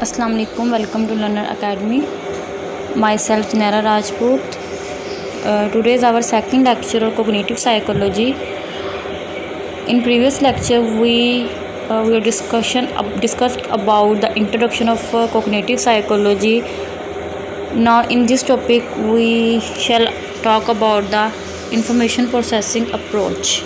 Assalamu alaikum. Welcome to Learner Academy. Myself Nera Rajput. Today is our second lecture on cognitive psychology. In previous lecture we discussed about the introduction of cognitive psychology. Now in this topic we shall talk about the information processing approach.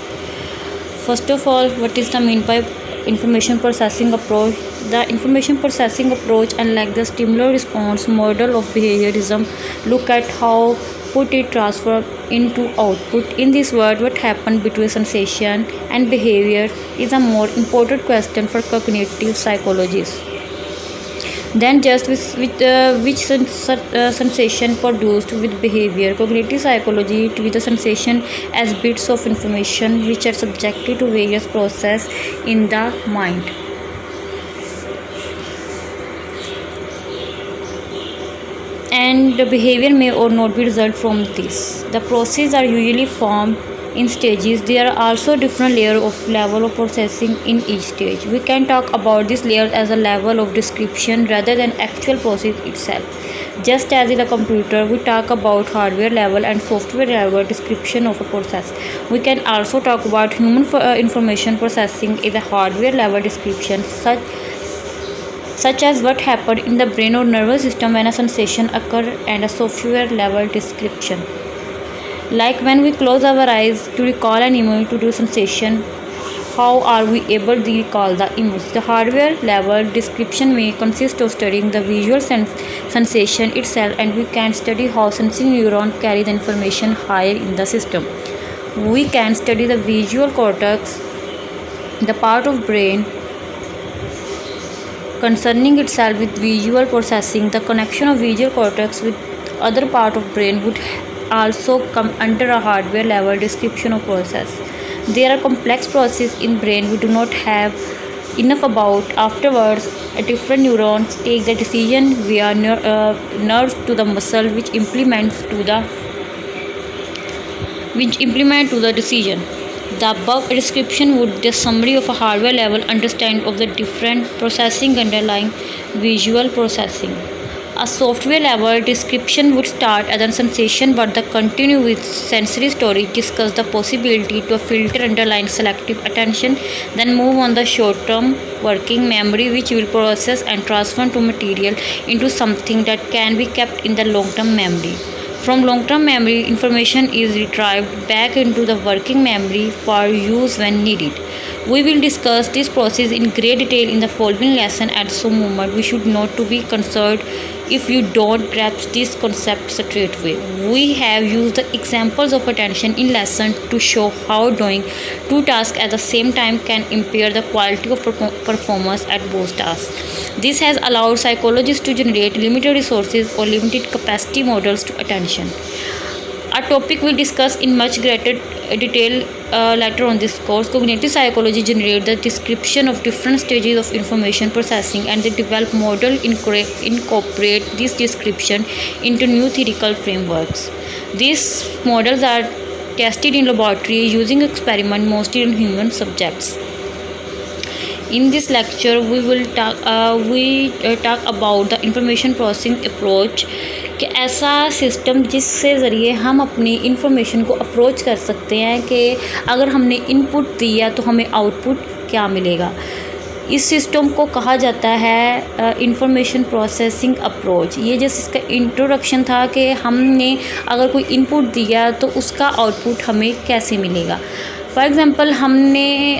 First of all, what is the mean by information processing approach? The information processing approach, unlike the stimulus response model of behaviorism, look at how put it transfer into output. In this word, what happened between sensation and behavior is a more important question for cognitive psychologists than just which sensation produced with behavior. Cognitive psychology treats the sensation as bits of information which are subjected to various processes in the mind. And the behavior may or not be result from this. The processes are usually formed in stages. There are also different level of processing in each stage. We can talk about this layer as a level of description rather than actual process itself. Just as in a computer, we talk about hardware level and software level description of a process. We can also talk about human information processing in the hardware level description, such as what happened in the brain or nervous system when a sensation occurs, and a software level description, like when we close our eyes to recall an image to do sensation, how are we able to recall the image? The hardware level description may consist of studying the visual sensation itself, and we can study how sensing neurons carry the information higher in the system. We can study the visual cortex, the part of brain concerning itself with visual processing. The connection of visual cortex with other part of brain would also come under a hardware level description of process. There are complex processes in brain we do not have enough about. Afterwards, different neurons take the decision via nerves to the muscle which implement to the decision. The above description would be a summary of a hardware level understanding of the different processing underlying visual processing. A software level description would start as a sensation but continue with sensory storage, discuss the possibility to filter underlying selective attention, then move on the short-term working memory which will process and transform to material into something that can be kept in the long-term memory. From long-term memory, information is retrieved back into the working memory for use when needed. We will discuss this process in great detail in the following lesson. At some moment, we should not to be concerned if you don't grasp this concept straight away. We have used the examples of attention in lesson to show how doing two tasks at the same time can impair the quality of performance at both tasks. This has allowed psychologists to generate limited resources or limited capacity models to attention. A topic we'll discuss in much greater detail later on this course. Cognitive psychology generates the description of different stages of information processing, and they develop models incorporate this description into new theoretical frameworks. These models are tested in laboratory using experiment mostly in human subjects. In this lecture, we will talk about the information processing approach, कि ऐसा system जिससे ज़रिए हम अपनी information को approach कर सकते हैं कि अगर हमने इनपुट दिया तो हमें आउटपुट क्या मिलेगा. इस सिस्टम को कहा जाता है इंफॉर्मेशन प्रोसेसिंग अप्रोच. ये जैसे इसका इंट्रोडक्शन था कि हमने अगर कोई इनपुट दिया तो उसका आउटपुट हमें कैसे मिलेगा. फॉर एग्ज़ाम्पल, हमने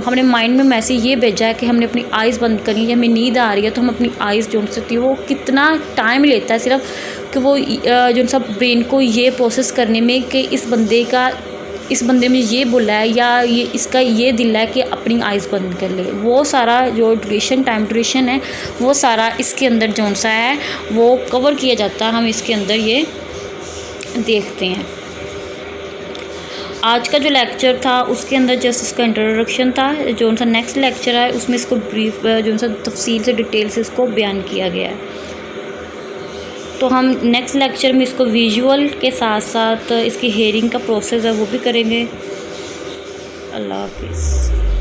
हमने माइंड में मैसेज ये भेजा है कि हमने अपनी आइज़ बंद करनी है, हमें नींद आ रही है, तो हम अपनी आइज़ वो कितना टाइम लेता है सिर्फ कि वो ब्रेन को ये प्रोसेस करने में कि इस बंदे में ये बोला है या इसका ये दिल है कि अपनी आइज़ बंद कर ले. वो सारा जो टाइम ड्यूरेशन है वो सारा इसके अंदर है वो कवर किया जाता है. हम इसके अंदर ये देखते हैं. आज का जो लेक्चर था उसके अंदर जस्ट इसका इंट्रोडक्शन था. नेक्स्ट लेक्चर है उसमें इसको ब्रीफ तफसील से डिटेल से इसको बयान किया गया है. तो हम नेक्स्ट लेक्चर में इसको विजुअल के साथ साथ इसकी हेयरिंग का प्रोसेस है वो भी करेंगे. अल्लाह हाफिज़.